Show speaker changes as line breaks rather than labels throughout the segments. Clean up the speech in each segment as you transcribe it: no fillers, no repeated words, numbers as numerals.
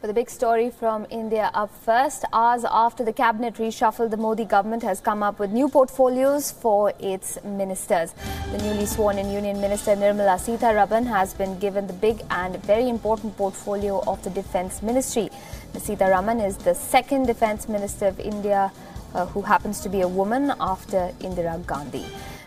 the big story from India up first. Hours after the cabinet reshuffle, the Modi government has come up with new portfolios for its ministers. The newly sworn-in Union Minister Nirmala Sitharaman has been given the big and very important portfolio of the Defence Ministry. Ms. Sitharaman is the second Defence Minister of India who happens to be a woman after Indira Gandhi.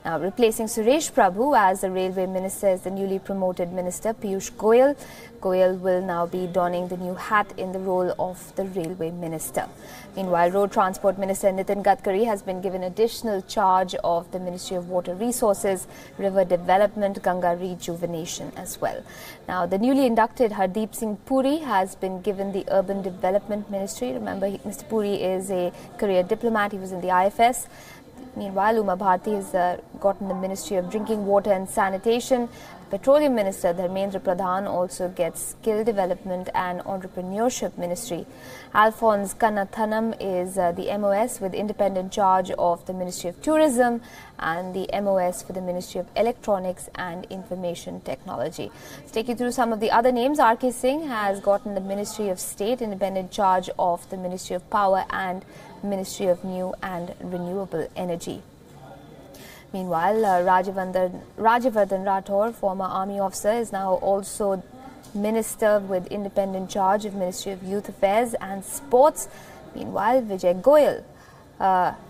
Now, replacing Suresh Prabhu as the Railway Minister is the newly promoted Minister Piyush Goyal. Goyal will now be donning the new hat in the role of the Railway Minister. Meanwhile, Road Transport Minister Nitin Gadkari has been given additional charge of the Ministry of Water Resources, River Development, Ganga Rejuvenation as well. Now, the newly inducted Hardeep Singh Puri has been given the Urban Development Ministry. Remember, Mr. Puri is a career diplomat. He was in the IFS. Meanwhile, Uma Bharti has gotten the Ministry of Drinking Water and Sanitation. Petroleum Minister Dharmendra Pradhan also gets Skill Development and Entrepreneurship Ministry. Alphonse Kannathanam is the MOS with independent charge of the Ministry of Tourism and the MOS for the Ministry of Electronics and Information Technology. To take you through some of the other names, R.K. Singh has gotten the Ministry of State, independent charge of the Ministry of Power and Ministry of New and Renewable Energy. Meanwhile, Rajyavardhan Rathore, former army officer, is now also Minister with independent charge of Ministry of Youth Affairs and Sports. Meanwhile, Vijay Goyal,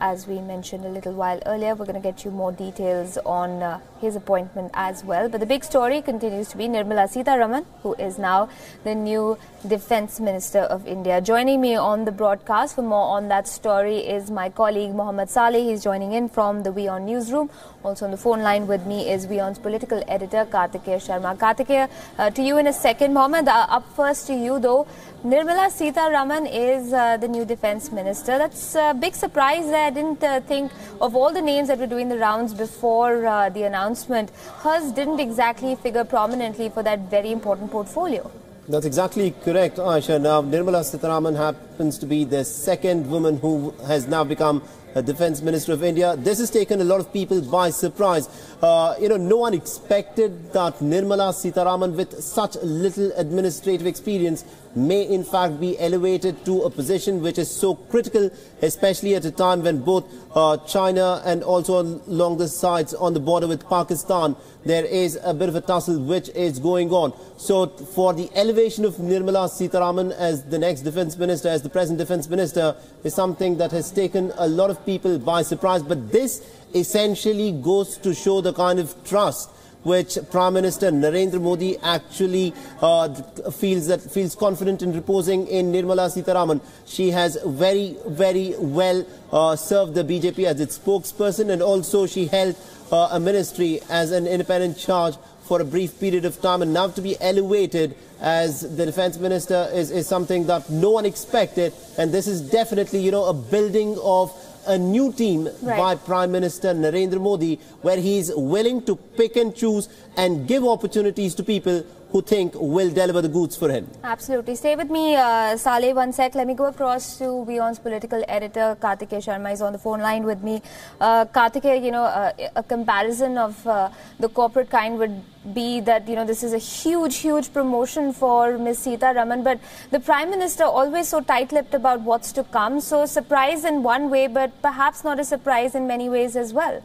as we mentioned a little while earlier, we're going to get you more details on his appointment as well. But the big story continues to be Nirmala Sitharaman, who is now the new Defence Minister of India. Joining me on the broadcast for more on that story is my colleague Mohammed Saleh. He's joining in from the WION newsroom. Also on the phone line with me is WION's political editor Kartikeya Sharma. Kartikeya, to you in a second. Mohammed, up first to you though. Nirmala Sitharaman is the new Defence Minister. That's a big surprise. I didn't think of all the names that were doing the rounds before the announcement. Hers didn't exactly figure prominently for that very important portfolio.
That's exactly correct, Aisha. Now, Nirmala Sitharaman happens to be the second woman who has now become a Defence Minister of India. This has taken a lot of people by surprise. No one expected that Nirmala Sitharaman, with such little administrative experience, may in fact be elevated to a position which is so critical, especially at a time when both China and also along the sides on the border with Pakistan, there is a bit of a tussle which is going on. So for the elevation of Nirmala Sitharaman as the next Defence Minister, as the present Defence Minister, is something that has taken a lot of people by surprise. But this essentially goes to show the kind of trust which Prime Minister Narendra Modi actually feels confident in reposing in Nirmala Sitharaman. She has very well served the BJP as its spokesperson, and also she held a ministry as an independent charge for a brief period of time, and now to be elevated as the Defence Minister is something that no one expected. And this is definitely, a building of a new team by Prime Minister Narendra Modi, where he is willing to pick and choose and give opportunities to people who think will deliver the goods for him. Absolutely.
Stay with me, Saleh, one sec. Let me go across to WION's political editor, Kartikeya Sharma, is on the phone line with me. Kartikeya, a comparison of the corporate kind would be that, this is a huge promotion for Ms. Sitharaman, but the Prime Minister always so tight-lipped about what's to come. So surprise in one way, but perhaps not a surprise in many ways as well.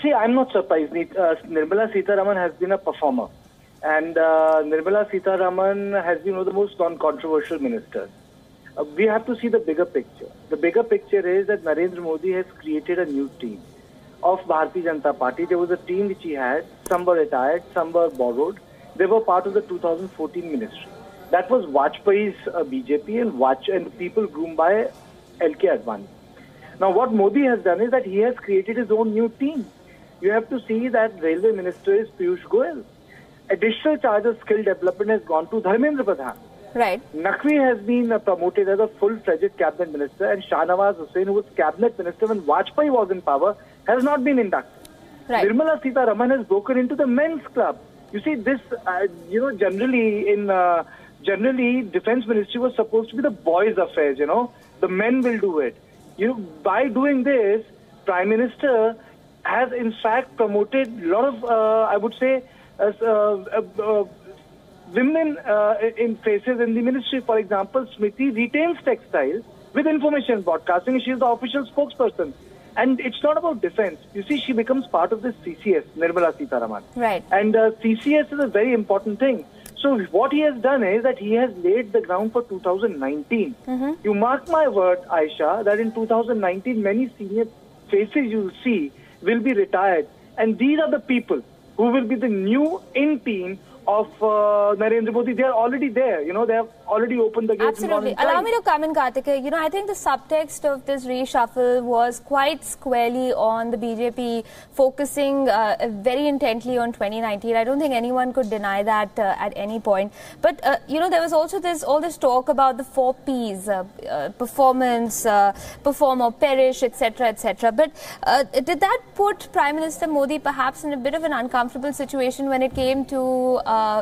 See, I'm not surprised. Nirmala Sitharaman has been a performer. And Nirmala Sitharaman has been one of the most non-controversial ministers. We have to see the bigger picture. The bigger picture is that Narendra Modi has created a new team of Bharatiya Janata Party. There was a team which he had. Some were retired, some were borrowed. They were part of the 2014 ministry. That was Vajpayee's BJP and people groomed by L.K. Advani. Now what Modi has done is that he has created his own new team. You have to see that Railway Minister is Piyush Goyal. Additional charge of skill development has gone to Dharmendra Pradhan.
Right.
Naqvi has been promoted as a full-fledged cabinet minister, and Shahnawaz Hussain, who was cabinet minister when Vajpayee was in power, has not been inducted. Right. Nirmala Sitharaman has broken into the men's club. You see, this, generally, Defence Ministry was supposed to be the boys' affairs, The men will do it. By doing this, Prime Minister has in fact promoted a lot of, I would say, women in faces in the ministry. For example, Smriti retains textiles with information broadcasting. She is the official spokesperson. And it's not about defense. You see, she becomes part of this CCS, Nirmala Sitharaman.
Right.
And CCS is a very important thing. So what he has done is that he has laid the ground for 2019. You mark my word, Aisha, that in 2019, many senior faces you will see will be retired. And these are the people who will be the new in-team of Narendra Modi. They are already there. You know, they have already opened the gates.
Absolutely. Allow me to come in, Karthikeya. You know, I think the subtext of this reshuffle was quite squarely on the BJP focusing very intently on 2019. I don't think anyone could deny that at any point. But, you know, there was also all this talk about the 4 Ps, performance, perform or perish, etc., etc. But did that put Prime Minister Modi perhaps in a bit of an uncomfortable situation when it came to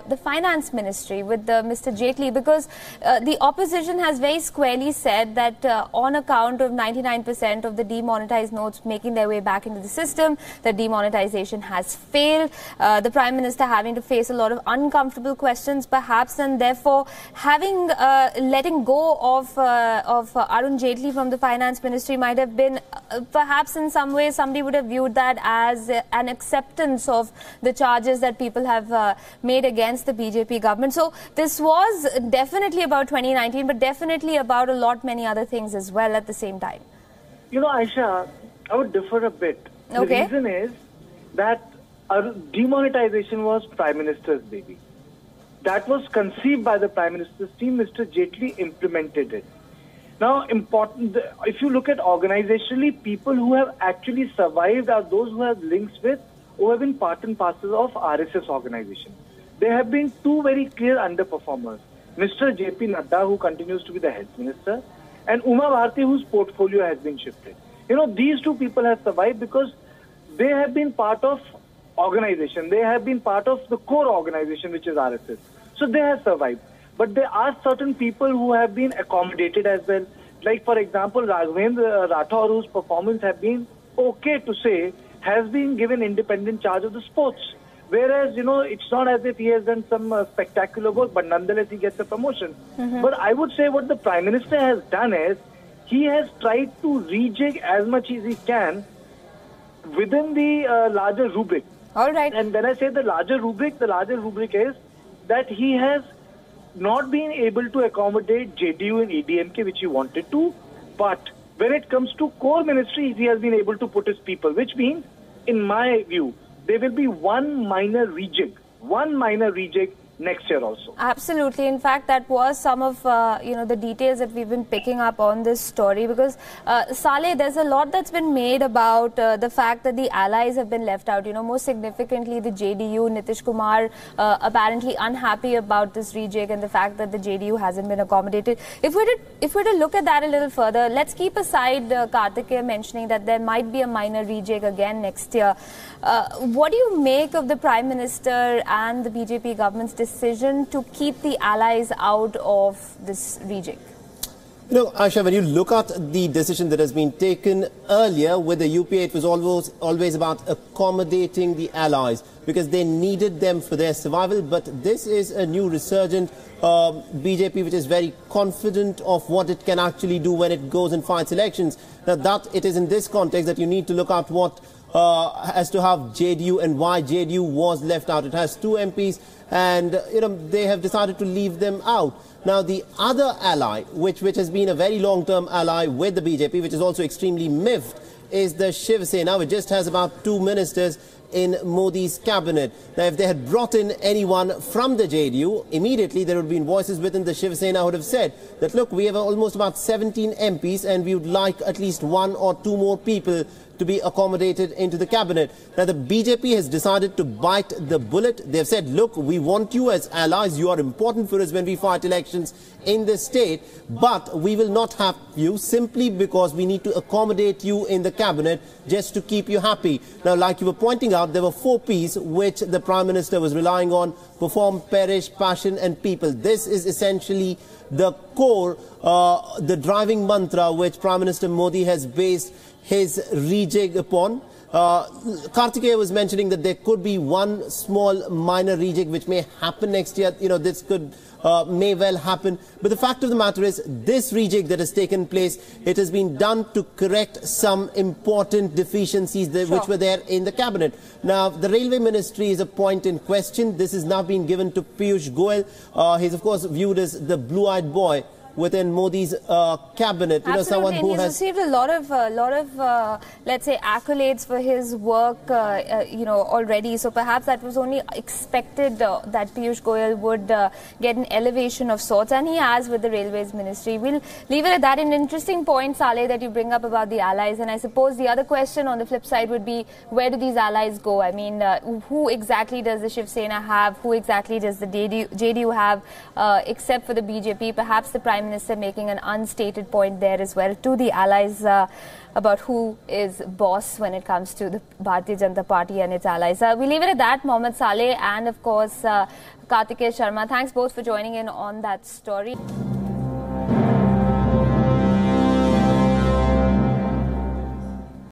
the finance ministry with Mr. Jaitley? Because the opposition has very squarely said that on account of 99% of the demonetized notes making their way back into the system, the demonetization has failed. The Prime Minister having to face a lot of uncomfortable questions perhaps, and therefore having letting go of Arun Jaitley from the finance ministry might have been perhaps in some ways somebody would have viewed that as an acceptance of the charges that people have made against the BJP government. So this was definitely about 2019, but definitely about a lot many other things as well at the same time. You know, Aisha, I would differ a bit. Okay. The reason is that demonetization was Prime Minister's baby. That was conceived by the Prime Minister's team. Mr. Jaitley implemented it. Now, if you look at organizationally, people who have actually survived are those who have links with, who have been part and parcel of RSS organization. There have been 2 very clear underperformers. Mr. J.P. Nadda, who continues to be the health minister, and Uma Bharti, whose portfolio has been shifted. You know, these 2 people have survived because they have been part of organization. They have been part of the core organization, which is RSS. So they have survived. But there are certain people who have been accommodated as well. Like, for example, Raghavendra Rathore, whose performance have been okay to say, has been given independent charge of the sports. Whereas, you know, it's not as if he has done some spectacular work, but nonetheless he gets a promotion. But I would say what the Prime Minister has done is, he has tried to rejig as much as he can within the larger rubric. All right. And when I say the larger rubric is that he has not been able to accommodate JDU and ADMK, which he wanted to, but when it comes to core ministries, he has been able to put his people, which means, in my view, there will be one minor rejig next year also. Absolutely. In fact, that was some of the details that we've been picking up on this story, because Saleh, there's a lot that's been made about the fact that the allies have been left out. You know, most significantly the JDU, Nitish Kumar apparently unhappy about this rejig and the fact that the JDU hasn't been accommodated. If we're to look at that a little further, let's keep aside Karthikeya mentioning that there might be a minor rejig again next year. What do you make of the Prime Minister and the BJP government's decision to keep the allies out of this rejig?
You know, Aisha, when you look at the decision that has been taken earlier with the UPA, it was always about accommodating the allies because they needed them for their survival. But this is a new resurgent BJP which is very confident of what it can actually do when it goes and fights elections. Now, that it is in this context that you need to look at what as to have JDU and why JDU was left out. It has 2 MPs and, you know, they have decided to leave them out. Now, the other ally, which has been a very long-term ally with the BJP, which is also extremely miffed, is the Shiv Sena, which just has about 2 ministers in Modi's cabinet. Now, if they had brought in anyone from the JDU, immediately there would have been voices within the Shiv Sena who would have said that, look, we have almost about 17 MPs and we would like at least 1 or 2 more people to be accommodated into the cabinet. Now, the BJP has decided to bite the bullet. They've said, look, we want you as allies. You are important for us when we fight elections in this state, but we will not have you simply because we need to accommodate you in the cabinet just to keep you happy. Now, like you were pointing out, there were 4 Ps which the Prime Minister was relying on: perform, perish, passion and people. This is essentially the core, the driving mantra which Prime Minister Modi has based his rejig upon. Kartikeya was mentioning that there could be one small minor rejig which may happen next year. This could may well happen. But the fact of the matter is, this rejig that has taken place, it has been done to correct some important deficiencies which were there in the cabinet. Now, the railway ministry is a point in question. This has now been given to Piyush Goyal. He's, of course, viewed as the blue-eyed boy within Modi's cabinet.
Someone who has received a lot of let's say, accolades for his work, already. So perhaps that was only expected that Piyush Goyal would get an elevation of sorts, and he has with the Railways Ministry. We'll leave it at that. An interesting point, Saleh, that you bring up about the allies, and I suppose the other question on the flip side would be, where do these allies go? I mean, who exactly does the Shiv Sena have? Who exactly does the JDU have, except for the BJP? Perhaps the Prime Minister making an unstated point there as well to the allies about who is boss when it comes to the Bharatiya Janata Party and its allies. We leave it at that. Mohammed Saleh and, of course, Kartikeya Sharma. Thanks both for joining in on that story.